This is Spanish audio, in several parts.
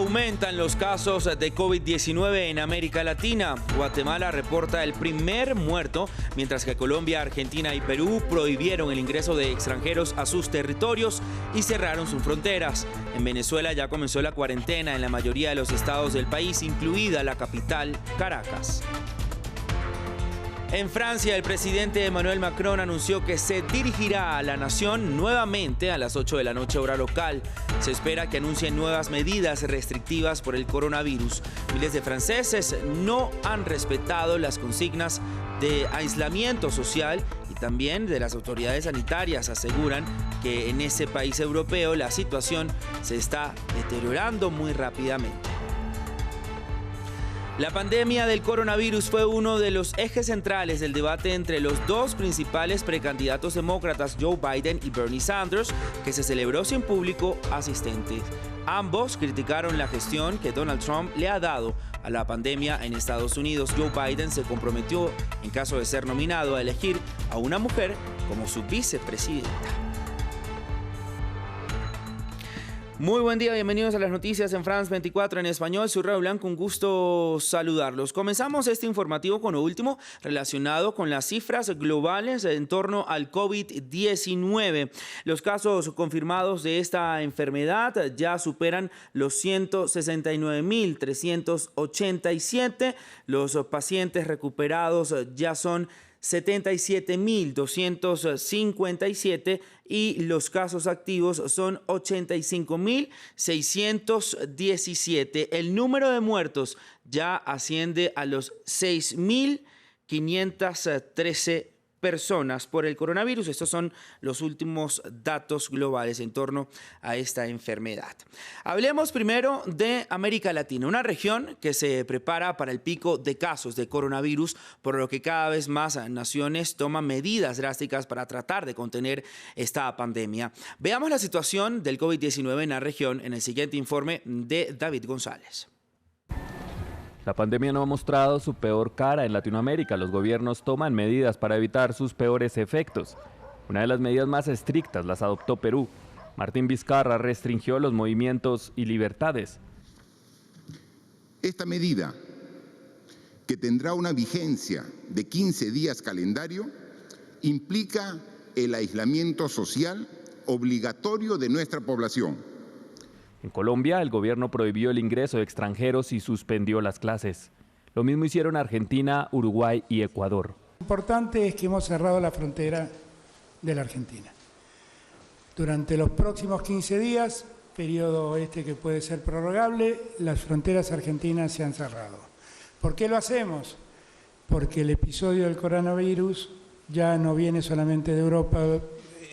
Aumentan los casos de COVID-19 en América Latina. Guatemala reporta el primer muerto, mientras que Colombia, Argentina y Perú prohibieron el ingreso de extranjeros a sus territorios y cerraron sus fronteras. En Venezuela ya comenzó la cuarentena en la mayoría de los estados del país, incluida la capital, Caracas. En Francia, el presidente Emmanuel Macron anunció que se dirigirá a la nación nuevamente a las 8 de la noche hora local. Se espera que anuncien nuevas medidas restrictivas por el coronavirus. Miles de franceses no han respetado las consignas de aislamiento social y también de las autoridades sanitarias. Aseguran que en ese país europeo la situación se está deteriorando muy rápidamente. La pandemia del coronavirus fue uno de los ejes centrales del debate entre los dos principales precandidatos demócratas, Joe Biden y Bernie Sanders, que se celebró sin público asistente. Ambos criticaron la gestión que Donald Trump le ha dado a la pandemia en Estados Unidos. Joe Biden se comprometió, en caso de ser nominado, a elegir a una mujer como su vicepresidenta. Muy buen día, bienvenidos a las noticias en France 24 en español. Soy Raúl Blanco, un gusto saludarlos. Comenzamos este informativo con lo último relacionado con las cifras globales en torno al COVID-19. Los casos confirmados de esta enfermedad ya superan los 169.387. Los pacientes recuperados ya son 77.257 y los casos activos son 85.617. El número de muertos ya asciende a los 6.513 personas por el coronavirus. Estos son los últimos datos globales en torno a esta enfermedad. Hablemos primero de América Latina, una región que se prepara para el pico de casos de coronavirus, por lo que cada vez más naciones toman medidas drásticas para tratar de contener esta pandemia. Veamos la situación del COVID-19 en la región en el siguiente informe de David González. La pandemia no ha mostrado su peor cara en Latinoamérica. Los gobiernos toman medidas para evitar sus peores efectos. Una de las medidas más estrictas las adoptó Perú. Martín Vizcarra restringió los movimientos y libertades. Esta medida, que tendrá una vigencia de 15 días calendario, implica el aislamiento social obligatorio de nuestra población. En Colombia, el gobierno prohibió el ingreso de extranjeros y suspendió las clases. Lo mismo hicieron Argentina, Uruguay y Ecuador. Lo importante es que hemos cerrado la frontera de la Argentina. Durante los próximos 15 días, periodo que puede ser prorrogable, las fronteras argentinas se han cerrado. ¿Por qué lo hacemos? Porque el episodio del coronavirus ya no viene solamente de Europa,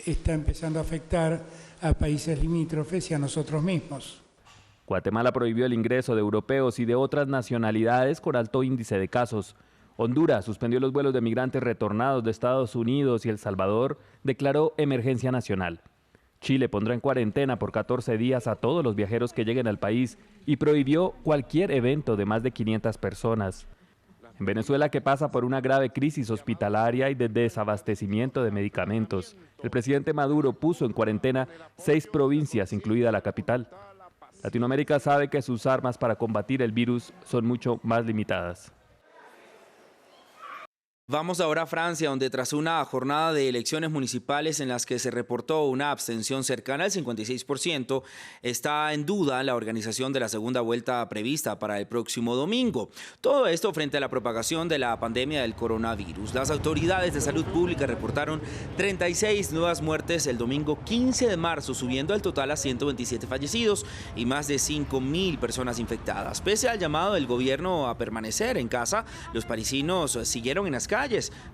está empezando a afectar a países limítrofes y a nosotros mismos. Guatemala prohibió el ingreso de europeos y de otras nacionalidades con alto índice de casos. Honduras suspendió los vuelos de migrantes retornados de Estados Unidos y El Salvador declaró emergencia nacional. Chile pondrá en cuarentena por 14 días a todos los viajeros que lleguen al país y prohibió cualquier evento de más de 500 personas. En Venezuela, que pasa por una grave crisis hospitalaria y de desabastecimiento de medicamentos, el presidente Maduro puso en cuarentena 6 provincias, incluida la capital. Latinoamérica sabe que sus armas para combatir el virus son mucho más limitadas. Vamos ahora a Francia, donde tras una jornada de elecciones municipales en las que se reportó una abstención cercana al 56%, está en duda la organización de la segunda vuelta prevista para el próximo domingo. Todo esto frente a la propagación de la pandemia del coronavirus. Las autoridades de salud pública reportaron 36 nuevas muertes el domingo 15 de marzo, subiendo el total a 127 fallecidos y más de 5.000 personas infectadas. Pese al llamado del gobierno a permanecer en casa, los parisinos siguieron en las calles,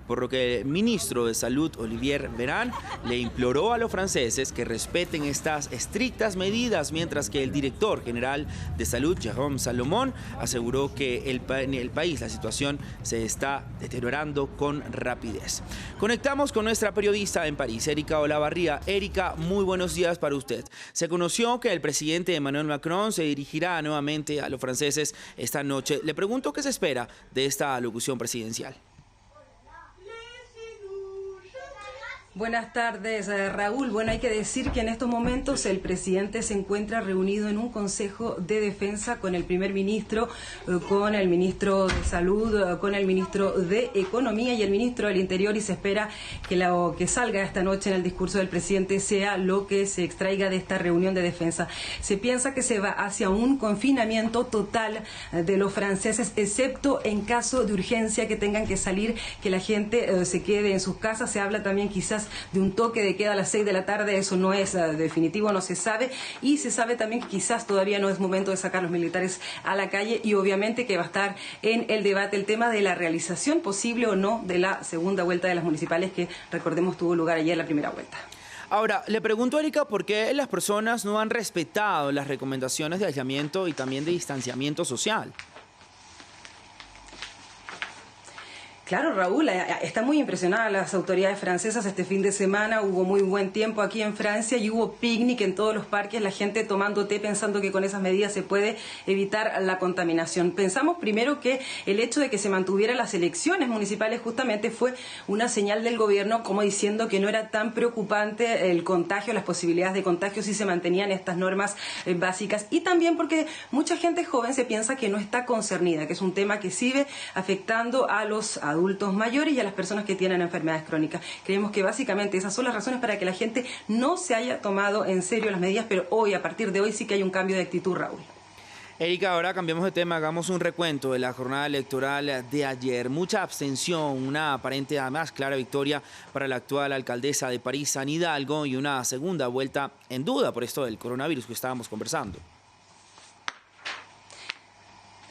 por lo que el ministro de Salud, Olivier Véran, le imploró a los franceses que respeten estas estrictas medidas, mientras que el director general de Salud, Jérôme Salomon, aseguró que en el país la situación se está deteriorando con rapidez. Conectamos con nuestra periodista en París, Erika Olavarría. Erika, muy buenos días para usted. Se conoció que el presidente Emmanuel Macron se dirigirá nuevamente a los franceses esta noche. Le pregunto qué se espera de esta alocución presidencial. Buenas tardes, Raúl. Bueno, hay que decir que en estos momentos el presidente se encuentra reunido en un Consejo de Defensa con el primer ministro, con el ministro de Salud, con el ministro de Economía y el ministro del Interior, y se espera que lo que salga esta noche en el discurso del presidente sea lo que se extraiga de esta reunión de defensa. Se piensa que se va hacia un confinamiento total de los franceses, excepto en caso de urgencia, que tengan que salir, que la gente se quede en sus casas. Se habla también quizás de un toque de queda a las 6 de la tarde, eso no es definitivo, no se sabe, y se sabe también que quizás todavía no es momento de sacar a los militares a la calle, y obviamente que va a estar en el debate el tema de la realización posible o no de la segunda vuelta de las municipales, que recordemos tuvo lugar ayer la primera vuelta. Ahora, le pregunto a Erika por qué las personas no han respetado las recomendaciones de aislamiento y también de distanciamiento social. Claro, Raúl, están muy impresionadas las autoridades francesas. Este fin de semana hubo muy buen tiempo aquí en Francia y hubo picnic en todos los parques, la gente tomando té pensando que con esas medidas se puede evitar la contaminación. Pensamos primero que el hecho de que se mantuvieran las elecciones municipales justamente fue una señal del gobierno, como diciendo que no era tan preocupante el contagio, las posibilidades de contagio si se mantenían estas normas básicas, y también porque mucha gente joven se piensa que no está concernida, que es un tema que sigue afectando a los adultos mayores y a las personas que tienen enfermedades crónicas. Creemos que básicamente esas son las razones para que la gente no se haya tomado en serio las medidas, pero hoy, a partir de hoy, sí que hay un cambio de actitud, Raúl. Erika, ahora cambiamos de tema, hagamos un recuento de la jornada electoral de ayer. Mucha abstención, una aparente además clara victoria para la actual alcaldesa de París, Anne Hidalgo, y una segunda vuelta en duda por esto del coronavirus que estábamos conversando.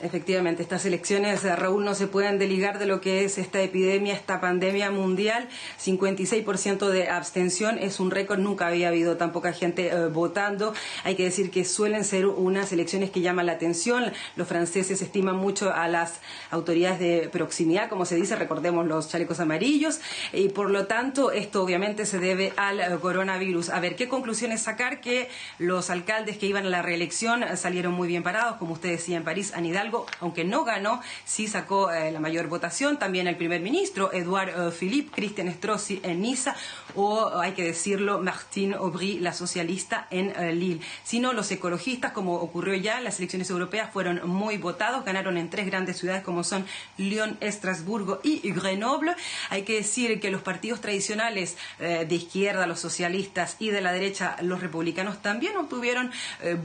Efectivamente, estas elecciones, Raúl, no se pueden desligar de lo que es esta epidemia, esta pandemia mundial. 56% de abstención es un récord, nunca había habido tan poca gente votando. Hay que decir que suelen ser unas elecciones que llaman la atención. Los franceses estiman mucho a las autoridades de proximidad, como se dice, recordemos los chalecos amarillos, y por lo tanto esto obviamente se debe al coronavirus. A ver, ¿qué conclusiones sacar? Que los alcaldes que iban a la reelección salieron muy bien parados, como usted decía, en París, Anne Hidalgo, aunque no ganó, sí sacó la mayor votación. También el primer ministro, Edouard Philippe, Christian Estrosi en Niza, o hay que decirlo, Martine Aubry, la socialista, en Lille. Sino los ecologistas, como ocurrió ya en las elecciones europeas, fueron muy votados, ganaron en 3 grandes ciudades como son Lyon, Estrasburgo y Grenoble. Hay que decir que los partidos tradicionales de izquierda, los socialistas, y de la derecha, los republicanos, también obtuvieron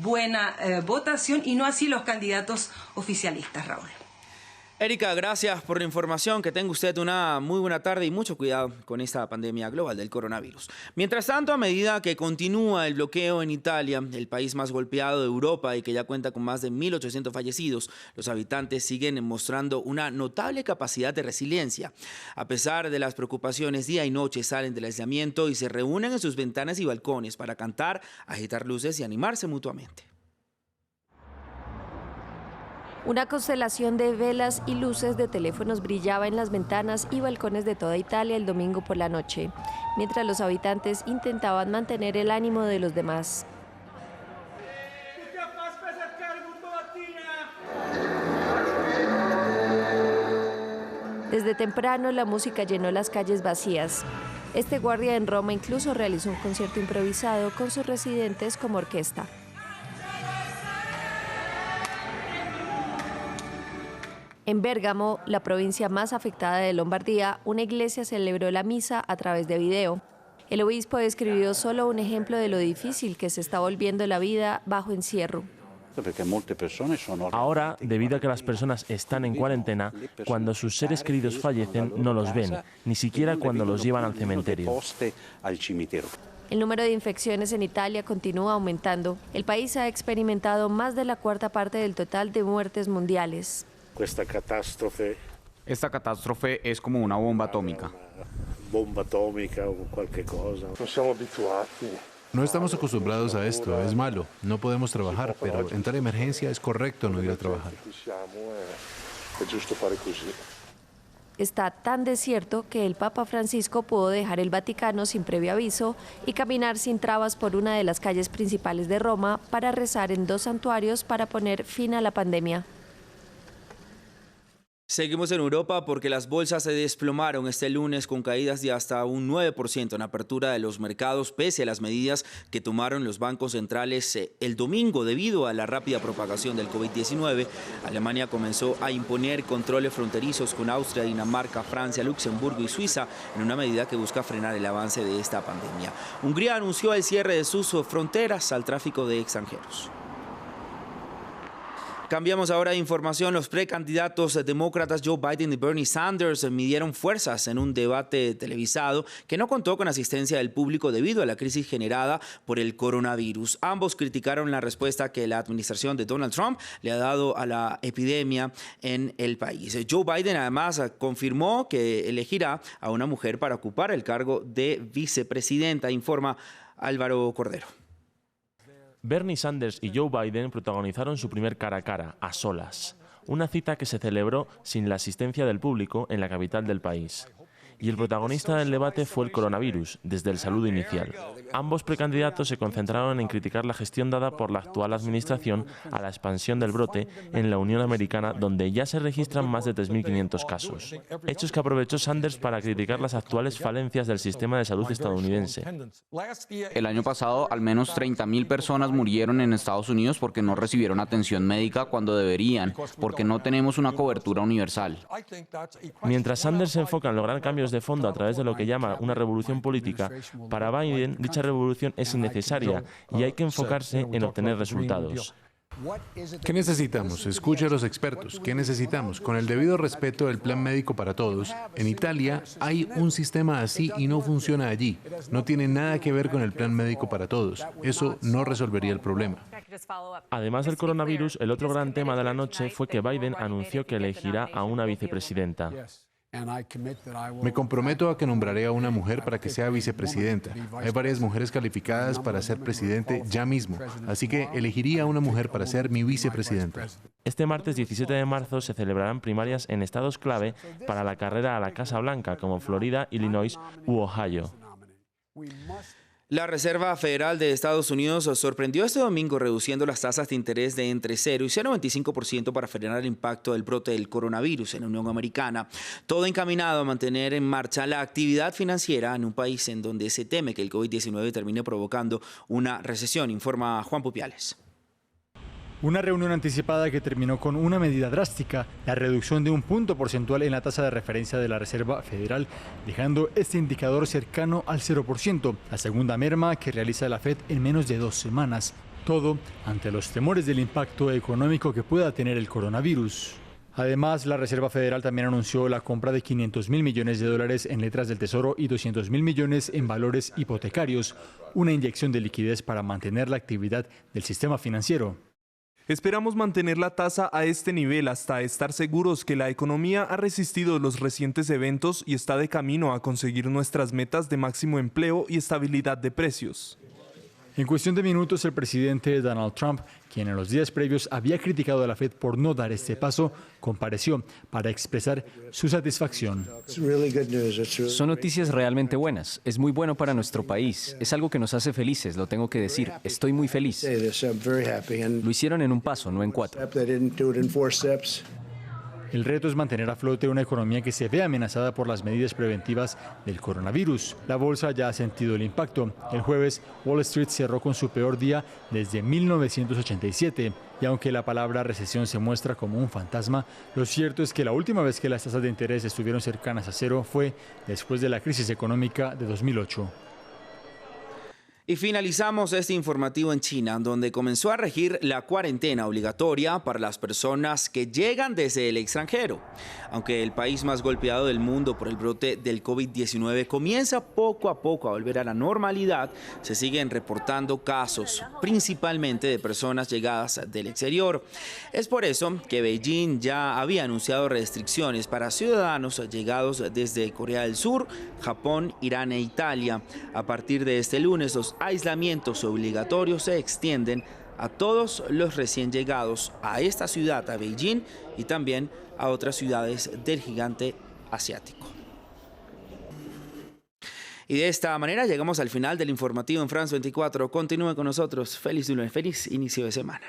buena votación, y no así los candidatos oficialistas, Raúl. Erika, gracias por la información. Que tenga usted una muy buena tarde y mucho cuidado con esta pandemia global del coronavirus. Mientras tanto, a medida que continúa el bloqueo en Italia, el país más golpeado de Europa y que ya cuenta con más de 1.800 fallecidos, los habitantes siguen mostrando una notable capacidad de resiliencia. A pesar de las preocupaciones, día y noche salen del aislamiento y se reúnen en sus ventanas y balcones para cantar, agitar luces y animarse mutuamente. Una constelación de velas y luces de teléfonos brillaba en las ventanas y balcones de toda Italia el domingo por la noche, mientras los habitantes intentaban mantener el ánimo de los demás. Desde temprano la música llenó las calles vacías. Este guardia en Roma incluso realizó un concierto improvisado con sus residentes como orquesta. En Bérgamo, la provincia más afectada de Lombardía, una iglesia celebró la misa a través de video. El obispo describió solo un ejemplo de lo difícil que se está volviendo la vida bajo encierro. Ahora, debido a que las personas están en cuarentena, cuando sus seres queridos fallecen no los ven, ni siquiera cuando los llevan al cementerio. El número de infecciones en Italia continúa aumentando. El país ha experimentado más de la 1/4 parte del total de muertes mundiales. Esta catástrofe es como una bomba atómica. No estamos acostumbrados a esto, es malo, no podemos trabajar, pero en tal emergencia es correcto no ir a trabajar. Está tan desierto que el Papa Francisco pudo dejar el Vaticano sin previo aviso y caminar sin trabas por una de las calles principales de Roma para rezar en 2 santuarios para poner fin a la pandemia. Seguimos en Europa porque las bolsas se desplomaron este lunes con caídas de hasta un 9% en apertura de los mercados pese a las medidas que tomaron los bancos centrales el domingo debido a la rápida propagación del COVID-19. Alemania comenzó a imponer controles fronterizos con Austria, Dinamarca, Francia, Luxemburgo y Suiza en una medida que busca frenar el avance de esta pandemia. Hungría anunció el cierre de sus fronteras al tráfico de extranjeros. Cambiamos ahora de información. Los precandidatos demócratas Joe Biden y Bernie Sanders midieron fuerzas en un debate televisado que no contó con asistencia del público debido a la crisis generada por el coronavirus. Ambos criticaron la respuesta que la administración de Donald Trump le ha dado a la epidemia en el país. Joe Biden además confirmó que elegirá a una mujer para ocupar el cargo de vicepresidenta, informa Álvaro Cordero. Bernie Sanders y Joe Biden protagonizaron su primer cara a cara, a solas. Una cita que se celebró sin la asistencia del público en la capital del país. Y el protagonista del debate fue el coronavirus, desde el saludo inicial. Ambos precandidatos se concentraron en criticar la gestión dada por la actual administración a la expansión del brote en la Unión Americana, donde ya se registran más de 3.500 casos. Hechos que aprovechó Sanders para criticar las actuales falencias del sistema de salud estadounidense. El año pasado, al menos 30.000 personas murieron en Estados Unidos porque no recibieron atención médica cuando deberían, porque no tenemos una cobertura universal. Mientras Sanders se enfoca en lograr cambios de fondo a través de lo que llama una revolución política, para Biden dicha revolución es innecesaria y hay que enfocarse en obtener resultados. ¿Qué necesitamos? Escuche a los expertos. ¿Qué necesitamos? Con el debido respeto del plan médico para todos, en Italia hay un sistema así y no funciona allí. No tiene nada que ver con el plan médico para todos. Eso no resolvería el problema. Además del coronavirus, el otro gran tema de la noche fue que Biden anunció que elegirá a una vicepresidenta. Me comprometo a que nombraré a una mujer para que sea vicepresidenta. Hay varias mujeres calificadas para ser presidente ya mismo, así que elegiría a una mujer para ser mi vicepresidenta. Este martes 17 de marzo se celebrarán primarias en estados clave para la carrera a la Casa Blanca, como Florida, Illinois u Ohio. La Reserva Federal de Estados Unidos sorprendió este domingo reduciendo las tasas de interés de entre 0 y 0,25% para frenar el impacto del brote del coronavirus en la Unión Americana. Todo encaminado a mantener en marcha la actividad financiera en un país en donde se teme que el COVID-19 termine provocando una recesión, informa Juan Pupiales. Una reunión anticipada que terminó con una medida drástica, la reducción de un punto porcentual en la tasa de referencia de la Reserva Federal, dejando este indicador cercano al 0%, la segunda merma que realiza la Fed en menos de 2 semanas. Todo ante los temores del impacto económico que pueda tener el coronavirus. Además, la Reserva Federal también anunció la compra de $500.000 millones en letras del Tesoro y $200.000 millones en valores hipotecarios, una inyección de liquidez para mantener la actividad del sistema financiero. Esperamos mantener la tasa a este nivel hasta estar seguros que la economía ha resistido los recientes eventos y está de camino a conseguir nuestras metas de máximo empleo y estabilidad de precios. En cuestión de minutos, el presidente Donald Trump, quien en los días previos había criticado a la Fed por no dar este paso, compareció para expresar su satisfacción. Son noticias realmente buenas. Es muy bueno para nuestro país. Es algo que nos hace felices, lo tengo que decir. Estoy muy feliz. Lo hicieron en un paso, no en 4. El reto es mantener a flote una economía que se ve amenazada por las medidas preventivas del coronavirus. La bolsa ya ha sentido el impacto. El jueves, Wall Street cerró con su peor día desde 1987. Y aunque la palabra recesión se muestra como un fantasma, lo cierto es que la última vez que las tasas de interés estuvieron cercanas a cero fue después de la crisis económica de 2008. Y finalizamos este informativo en China, donde comenzó a regir la cuarentena obligatoria para las personas que llegan desde el extranjero. Aunque el país más golpeado del mundo por el brote del COVID-19 comienza poco a poco a volver a la normalidad, se siguen reportando casos, principalmente de personas llegadas del exterior. Es por eso que Beijing ya había anunciado restricciones para ciudadanos llegados desde Corea del Sur, Japón, Irán e Italia. A partir de este lunes, los aislamientos obligatorios se extienden a todos los recién llegados a esta ciudad, a Beijing, y también a otras ciudades del gigante asiático. Y de esta manera llegamos al final del informativo en France 24. Continúe con nosotros. Feliz lunes, feliz inicio de semana.